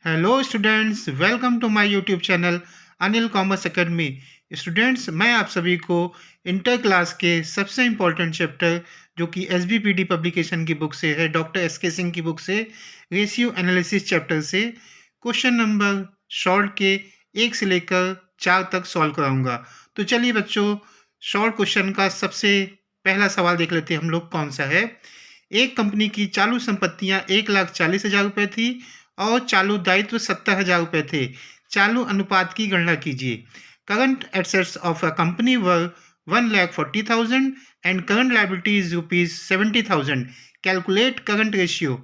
Hello students, welcome to my YouTube channel Anil commerce academy. Students, मैं आप सभी को इंटर क्लास के सबसे इम्पोर्टेंट चैप्टर जो कि एसबीपीडी पब्लिकेशन की बुक से है, डॉक्टर एस के सिंह की बुक से, रेशियो एनालिसिस चैप्टर से क्वेश्चन नंबर शॉर्ट के 1 से लेकर 4 तक सॉल्व कराऊंगा। तो चलिए बच्चों, शॉर्ट क्वेश्चन का सबसे पहला सवाल देख लेते हैं हम लोग कौन सा है। एक कंपनी की चालू संपत्तियां 1,40,000 रुपए थी और चालू दायित्व 70,000 रुपए थे। चालू अनुपात की गणना कीजिए। Current assets of a company were 1,40,000 and current liabilities ₹70,000। Calculate current ratio.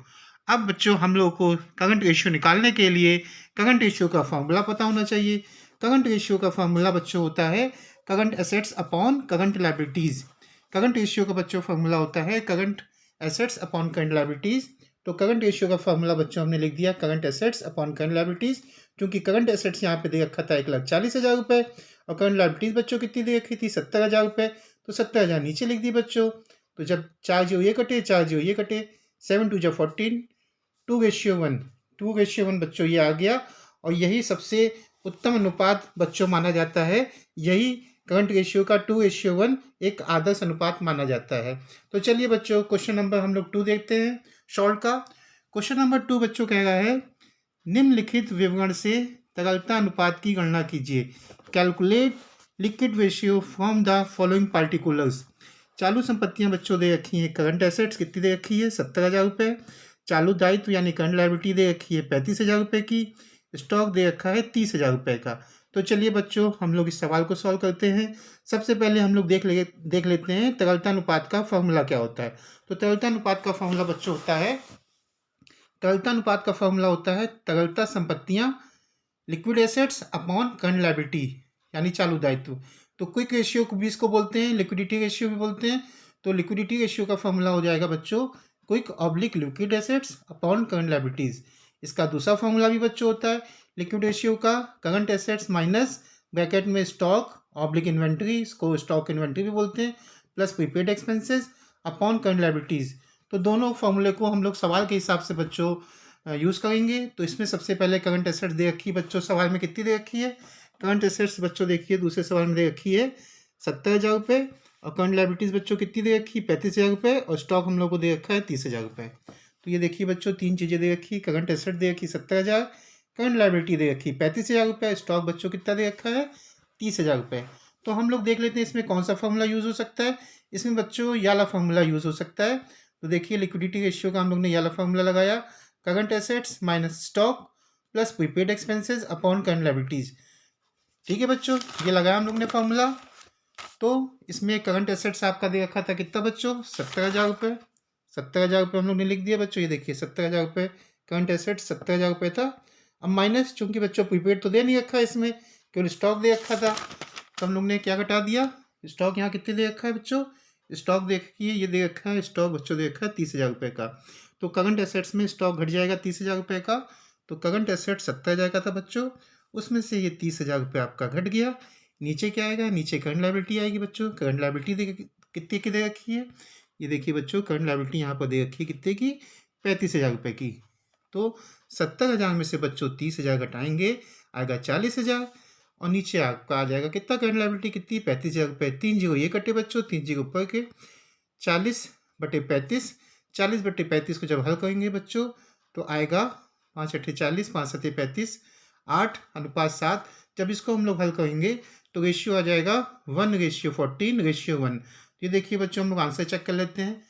अब बच्चों, हम लोग को करंट रेशियो निकालने के लिए करंट रेशियो का फॉर्मूला पता होना चाहिए। करंट रेशियो का फॉर्मूला बच्चों होता है current assets upon current liabilities. Current ratio का बच्चों फॉर्मूला होता है current assets upon current liabilities. तो करंट रेशियो का फॉर्मूला बच्चों हमने लिख दिया current assets upon current liabilities. क्योंकि करंट एसेट्स यहाँ पे दे रखा था 1,40,000 रुपए और करंट लायबिलिटीज बच्चों कितनी दे रखी थी 70,000 रुपए। तो 70,000 नीचे लिख दी बच्चों। तो जब 4 जीरो ये कटे, 4 जीरो ये कटे, 7 2 14, 2:1, 2:1 बच्चों ये आ गया। और यही सबसे उत्तम अनुपात बच्चों माना जाता है। यही करंट रेशियो का 2:1 एक आदर्श अनुपात माना जाता है। तो चलिए बच्चों, क्वेश्चन नंबर हम लोग 2 देखते हैं शॉर्ट का। क्वेश्चन नंबर 2 बच्चों कह रहा है निम्नलिखित विवरण से तरलता अनुपात की गणना कीजिए। Calculate liquid ratio from the following particulars. चालू संपत्तियां बच्चों दे रखी हैं करंट एसेट्स कितनी दे रखी है 70,000 रुपये। चालू दायित्व यानी करंट लायबिलिटी दे रखी है 35,000 रुपये की। स्टॉक दे रखा है 30,000 रुपये का। तो चलिए बच्चों, हम लोग इस सवाल को सॉल्व करते हैं। सबसे पहले हम लोग देख लेते हैं तरलता अनुपात का फॉर्मूला क्या होता है। तो तरलता अनुपात का फॉर्मूला बच्चों होता है तरलता अनुपात का फॉर्मूला होता है तरलता संपत्तियां liquid assets upon current liability यानी चालू दायित्व। तो क्विक रेशियो को भी इसको बोलते हैं, लिक्विडिटी रेशियो भी बोलते हैं। तो लिक्विडिटी रेशियो का फॉर्मूला हो जाएगा बच्चों quick oblique liquid assets upon current liabilities. इसका दूसरा फॉर्मूला भी बच्चों होता है लिक्विड रेशियो का करंट एसेट्स माइनस ब्रैकेट में स्टॉक ऑब्लिक इन्वेंट्री, इसको स्टॉक इन्वेंट्री भी बोलते हैं, plus prepaid expenses upon current liabilities. तो दोनों फॉर्मूले को हम लोग सवाल के हिसाब से बच्चों यूज़ करेंगे। तो इसमें सबसे पहले करंट एसेट्स दे रखी है बच्चों, सवाल में कितनी दे रखी है करंट एसेट्स बच्चों देखिए दूसरे सवाल में दे रखी है 70,000 रुपये। और करंट लायबिलिटीज बच्चों कितनी दे रखी है 35,000 रुपये। और स्टॉक हम लोग को दे रखा है 30,000 रुपये। तो ये देखिए बच्चों, 3 चीज़ें दे रखी। करंट एसेट दे रखी 70,000, करंट लायबिलिटी दे रखी 35,000 रुपये, स्टॉक बच्चों कितना दे रखा है 30,000 रुपये। तो हम लोग देख लेते हैं इसमें कौन सा फॉर्मूला यूज़ हो सकता है। इसमें बच्चों ये वाला फॉर्मूला यूज़ हो सकता है। तो देखिए लिक्विडिटी रेशियो का हम लोग ने ये वाला फॉर्मूला लगाया current assets minus stock plus prepaid expenses upon current liabilities. ठीक है बच्चों, ये लगाया हम लोग ने फॉर्मूला। तो इसमें करंट एसेट्स आपका दे रखा था कितना बच्चों 70,000 रुपये। 70,000 रुपये हम लोग ने लिख दिया बच्चों। ये देखिए 70,000 रुपये करंट एसेट्स 70,000 रुपये था। अब माइनस, चूंकि बच्चों प्रीपेड तो दे नहीं रखा है, इसमें केवल स्टॉक दे रखा था। तो हम लोग ने क्या घटा दिया, स्टॉक यहाँ कितने दे रखा है बच्चों, स्टॉक देखिए ये दे रखा है, स्टॉक बच्चों दे रखा है 30,000 रुपये का। तो करंट एसेट्स में स्टॉक घट जाएगा 30,000 रुपये का। तो करंट एसेट 70,000 का था बच्चों, उसमें से ये 30,000 रुपये आपका घट गया। नीचे क्या आएगा, नीचे करंट लायबिलिटी आएगी बच्चों। करंट लायबिलिटी कितने की दे रखी है, ये देखिए बच्चों करंट लायबिलिटी यहाँ पर दे रखी है कितने की 35,000 रुपये की। तो 70,000 में से बच्चों 30,000 घटाएंगे, आएगा 40,000। और नीचे आपका आ जाएगा कितना करंट लायबिलिटी कितनी 35,000 रुपये। 3 जीरो ये कटे बच्चों, 3 जीरो ऊपर के 40/35। 40/35 को जब हल करेंगे बच्चों तो आएगा 5 अट्ठे 40, 5 सत्ते 35, 8:7। जब इसको हम लोग हल करेंगे तो रेशियो आ जाएगा 1:14:1। ये देखिए बच्चों, हम लोग आंसर चेक कर लेते हैं।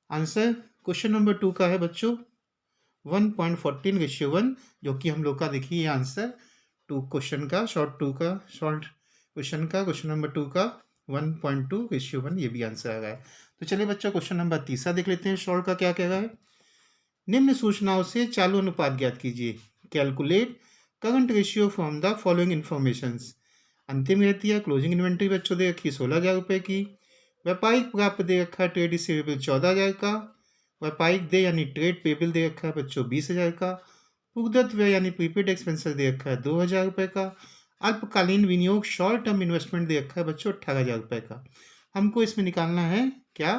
आंसर क्वेश्चन नंबर 2 का है बच्चों 1:14:1, जो कि हम लोग का देखिए ये आंसर क्वेश्चन का शॉर्ट क्वेश्चन का क्वेश्चन नंबर 2 का 1:2:1 ये भी आंसर आ रहा है। तो चलिए बच्चों, क्वेश्चन नंबर 3 देख लेते हैं शॉर्ट का क्या कह रहा है। निम्न सूचनाओं से चालू अनुपात ज्ञात कीजिए। Calculate current ratio from the following informations. अंतिम रहती है क्लोजिंग इन्वेंट्री बच्चों दे रखी 16,000 रुपये की। व्यापारिक प्राप्य दे रखा है ट्रेड रिसीवेबल 14,000 का। व्यापारिक दे यानी ट्रेड पेबल दे रखा है बच्चों 20,000 का। भुगदत्त व्यय यानी प्रीपेड एक्सपेंसेस दे रखा है 2,000 रुपये का। अल्पकालीन विनियोग शॉर्ट टर्म इन्वेस्टमेंट दे रखा है बच्चों 18,000 रुपये का। हमको इसमें निकालना है क्या,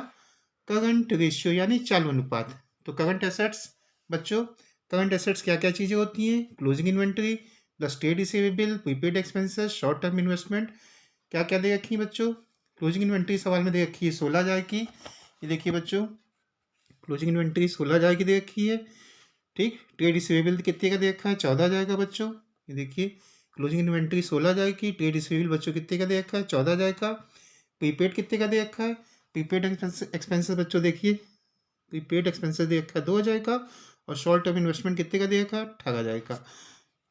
करंट रेशियो यानी चालू अनुपात। तो करंट एसेट्स बच्चों करंट एसेट्स क्या क्या चीज़ें होती हैं? Closing inventory plus trade receivable, prepaid expenses, short term investment. क्या क्या दे रखी है बच्चों? क्लोजिंग इन्वेंट्री सवाल में दे रखी है 16,000 की। ये देखिए बच्चों, क्लोजिंग इन्वेंट्री 16,000 की दे रखी है। ठीक, ट्रेड रिसीवेबल कितने का दे रखा है? 14,000 का बच्चों। ये देखिए, क्लोजिंग इन्वेंट्री 16,000 की, ट्रेड रिसीवेबल बच्चों कितने का दे रखा है? 14,000 का। प्रीपेड कितने का दे रखा है? प्रीपेड एक्सपेंसेस बच्चों देखिए, प्रीपेड एक्सपेंसेस दे रखा है 2,000 का, और शॉर्ट टर्म इन्वेस्टमेंट कितने का दे रखा है? 18,000 का।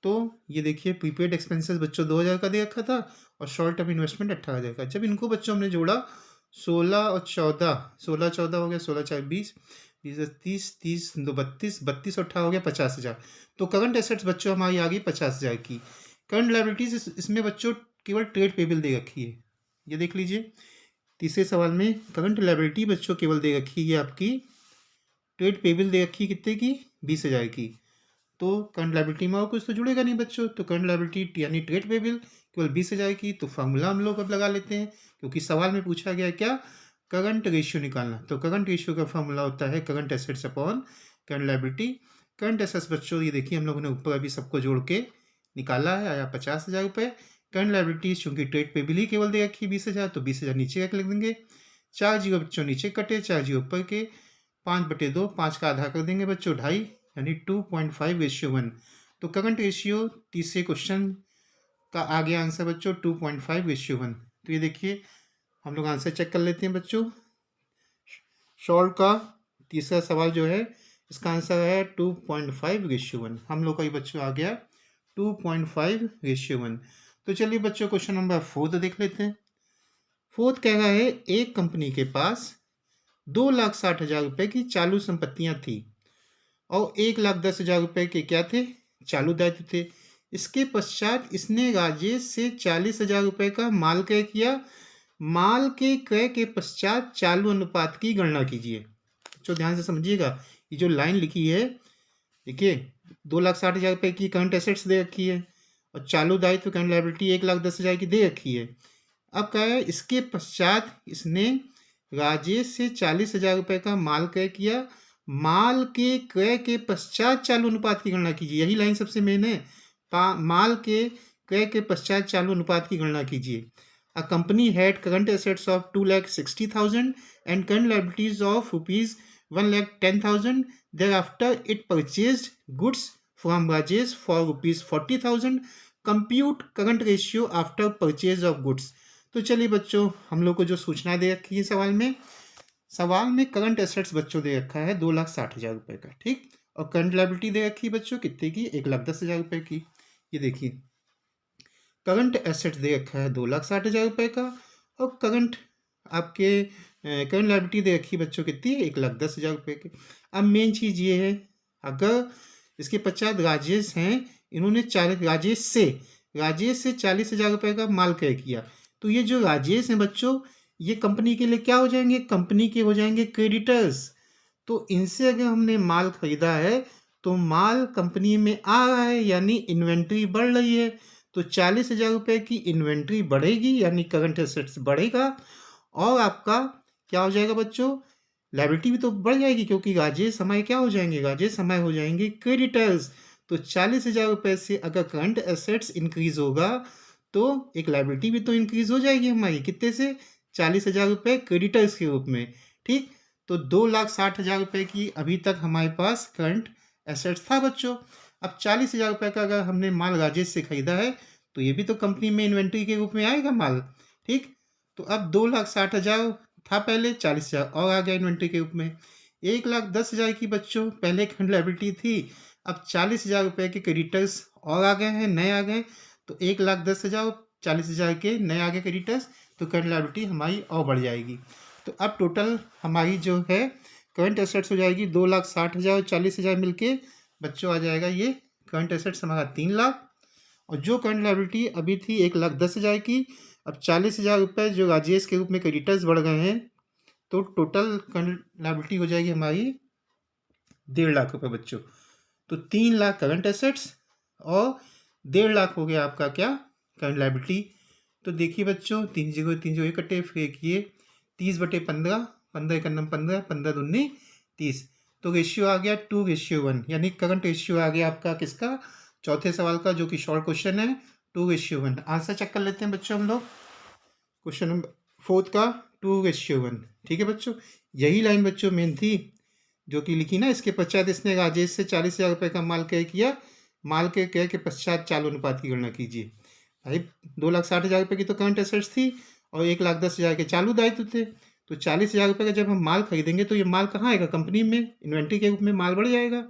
तो ये देखिए, प्रीपेड एक्सपेंसेस बच्चों 2,000 का दे रखा था, और शॉर्ट टर्म इन्वेस्टमेंट 18,000 का। जब इनको बच्चों हमने जोड़ा 16 और 14, 16-14 हो गया, 16-4-20, 20-30, 30-2-32, 32 और 18 हो गया 50,000। तो करंट एसेट्स बच्चों हमारी आ गई 50,000 की। करंट लायबिलिटीज इसमें बच्चों केवल ट्रेड पेबल दे रखी है। ये देख लीजिए, तीसरे सवाल में करंट लायबिलिटी बच्चों केवल दे रखी है आपकी, ट्रेड पेबल दे रखी कितने की? 20,000 की। तो करंट लायबिलिटी में और कुछ तो जुड़ेगा नहीं बच्चों। तो करंट लायबिलिटी यानी ट्रेड पेबल केवल 20,000 की। तो फार्मूला हम लोग अब लगा लेते हैं, क्योंकि सवाल में पूछा गया है क्या? करंट रेशियो निकालना। तो करंट रेशियो का फार्मूला होता है current assets upon current liability. Current assets बच्चों ये देखिए, हम लोगों ने ऊपर अभी सबको जोड़ के निकाला है, आया 50,000 रुपये। करंट लायबिलिटी चूंकि ट्रेड पेबल ही केवल दे रखी 20,000, तो 20,000 नीचे रख लिख देंगे। 4 जीरो बच्चों नीचे कटे, 4 जीरो ऊपर के, 5/2, 5 का आधा कर देंगे बच्चों 2.5, यानी 2.5:1। तो करंट रेशियो तीसरे क्वेश्चन का आ गया आंसर बच्चों 2.5:1। तो ये देखिए, हम लोग आंसर चेक कर लेते हैं बच्चों। सॉल्व का तीसरा सवाल जो है, इसका आंसर है 2.5:1। हम लोग का ये बच्चों आ गया 2.5:1। तो चलिए बच्चों, क्वेश्चन नंबर 4 देख लेते हैं। फोर्थ कह रहा है, एक कंपनी के पास 2,60,000 रुपए की चालू संपत्तियां थी और 1,10,000 रुपए के क्या थे? चालू दायित्व थे। इसके पश्चात इसने राजेश से 40,000 रुपए का माल क्रय किया। माल के क्रय के पश्चात चालू अनुपात की गणना कीजिए। तो ध्यान से समझिएगा, ये जो लाइन लिखी है, देखिए 2,60,000 रुपए की करंट एसेट्स दे रखी है, और चालू दायित्व करंट लायबिलिटी 1,10,000 की दे रखी है। अब क्या है, इसके पश्चात इसने राजेश से 40,000 रुपए का माल क्रय किया। माल के क्रय के पश्चात चालू अनुपात की गणना कीजिए। यही लाइन सबसे मेन है। माल के क्रय के पश्चात चालू अनुपात की गणना कीजिए। A company had current assets of 2,60,000 and current liabilities of ₹1,10,000. Thereafter it purchased goods from Rajesh for ₹40,000. Compute current ratio after purchase of goods. तो चलिए बच्चों, हम लोग को जो सूचना दे रखी है सवाल में करंट एसेट्स बच्चों दे रखा है 2,60,000 रुपए का, ठीक। और करंट लायबिलिटी दे रखी है बच्चों कितने की? 1,10,000 रुपए की। ये देखिए, करंट एसेट्स दे रखा है 2,60,000 रुपए का, और करंट लायबिलिटी दे रखी है बच्चों कितनी? 1,10,000 रुपए की। अब मेन चीज़ ये है, अगर इसके पश्चात राजेश हैं, इन्होंने राजेश से 40,000 रुपए का माल क्रय किया। तो ये जो राजेश हैं बच्चों, ये कंपनी के लिए क्या हो जाएंगे? कंपनी के हो जाएंगे क्रेडिटर्स। तो इनसे अगर हमने माल खरीदा है, तो माल कंपनी में आ रहा है, यानी इन्वेंट्री बढ़ रही है। तो 40,000 रुपए की इन्वेंट्री बढ़ेगी, यानी करंट एसेट्स बढ़ेगा, और आपका क्या हो जाएगा बच्चों? लायबिलिटी भी तो बढ़ जाएगी, क्योंकि राजेश हमारे क्या हो जाएंगे? राजेश हमारे हो जाएंगे क्रेडिटर्स। तो 40,000 रुपए से अगर करंट एसेट्स इंक्रीज होगा, तो एक लायबिलिटी भी तो इंक्रीज हो जाएगी हमारी। कितने से? 40,000 रुपये क्रेडिटर्स के रूप में, ठीक। तो 2,60,000 रुपये की अभी तक हमारे पास करंट एसेट्स था बच्चों। अब 40,000 रुपये का अगर हमने माल राजेश से खरीदा है, तो ये भी तो कंपनी में इन्वेंट्री के रूप में आएगा माल, ठीक। तो अब 2,60,000 था पहले, 40,000 और आ गया इन्वेंट्री के रूप में। 1,10,000 की बच्चों पहले करंट लायबिलिटी थी, अब 40,000 रुपये के क्रेडिटर्स और आ गए हैं, नए आ गए। तो 1,10,000, 40,000 के नए आ गए क्रेडिटर्स, तो करंट लायबिलिटी हमारी और बढ़ जाएगी। तो अब टोटल हमारी जो है करंट एसेट्स हो जाएगी 2,60,000 और 40,000 मिलके बच्चों आ जाएगा ये करंट एसेट्स हमारा 3 लाख। और जो करंट लायबिलिटी अभी थी 1,10,000 की, अब 40,000 रुपये जो राजेश के रूप में क्रेडिटर्स बढ़ गए हैं, तो टोटल करंट लायबिलिटी हो जाएगी हमारी 1.5 लाख रुपये बच्चों। तो 3 लाख करंट एसेट्स और 1.5 लाख हो गया आपका क्या? Current liability. तो देखिए बच्चों, 3 जीरो कटे, फिर किए 30/15, 15 एकम 15, 15 दूनी 30। तो रेशियो आ गया 2:1, यानी करंट रेशियो आ गया आपका किसका, चौथे सवाल का, जो कि शॉर्ट क्वेश्चन है, 2:1। आंसर चेक कर लेते हैं बच्चों हम लोग। क्वेश्चन नंबर 4 का 2:1। ठीक है बच्चों, यही लाइन बच्चों मेन थी जो कि लिखी ना, इसके पश्चात इसने राजेश से 40,000 रुपये का माल क्रय किया, माल के क्रय के पश्चात चालू अनुपात की गणना कीजिए। भाई 2,60,000 रुपये की तो करंट एसेट्स थी और 1,10,000 के चालू दायित्व थे। तो 40,000 रुपये का जब हम माल खरीदेंगे तो ये माल कहाँ आएगा, कंपनी में इन्वेंट्री के रूप में माल बढ़ जाएगा,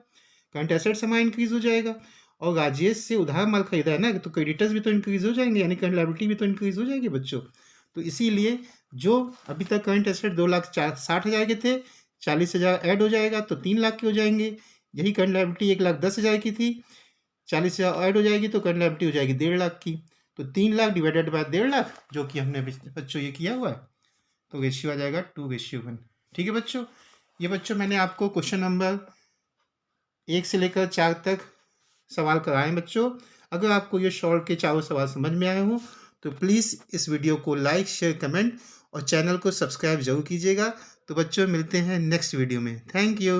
करंट एसेट्स हमारा इंक्रीज हो जाएगा। और राजेश से उधार माल खरीदा है ना, तो क्रेडिटर्स भी तो इंक्रीज हो जाएंगे, यानी करंट लायबिलिटी भी तो इंक्रीज हो जाएगी बच्चों। तो इसीलिए जो अभी तक करंट एसेट 2,60,000 के थे, 40,000 ऐड हो जाएगा तो 3 लाख के हो जाएंगे। यही करंट लायबिलिटी 1,10,000 की थी, 40,000 ऐड हो जाएगी तो करंट लायबिलिटी हो जाएगी 1.5 लाख की। तो 3 लाख डिवाइडेड बाय 1.5 लाख, जो कि हमने बच्चों ये किया हुआ है, तो रेशियो आ जाएगा 2:1। ठीक है बच्चों, ये बच्चों मैंने आपको क्वेश्चन नंबर 1 से लेकर 4 तक सवाल कराए बच्चों। अगर आपको ये शॉर्ट के चारों सवाल समझ में आए हों तो प्लीज़ इस वीडियो को लाइक, शेयर, कमेंट और चैनल को सब्सक्राइब जरूर कीजिएगा। तो बच्चों मिलते हैं नेक्स्ट वीडियो में। Thank you.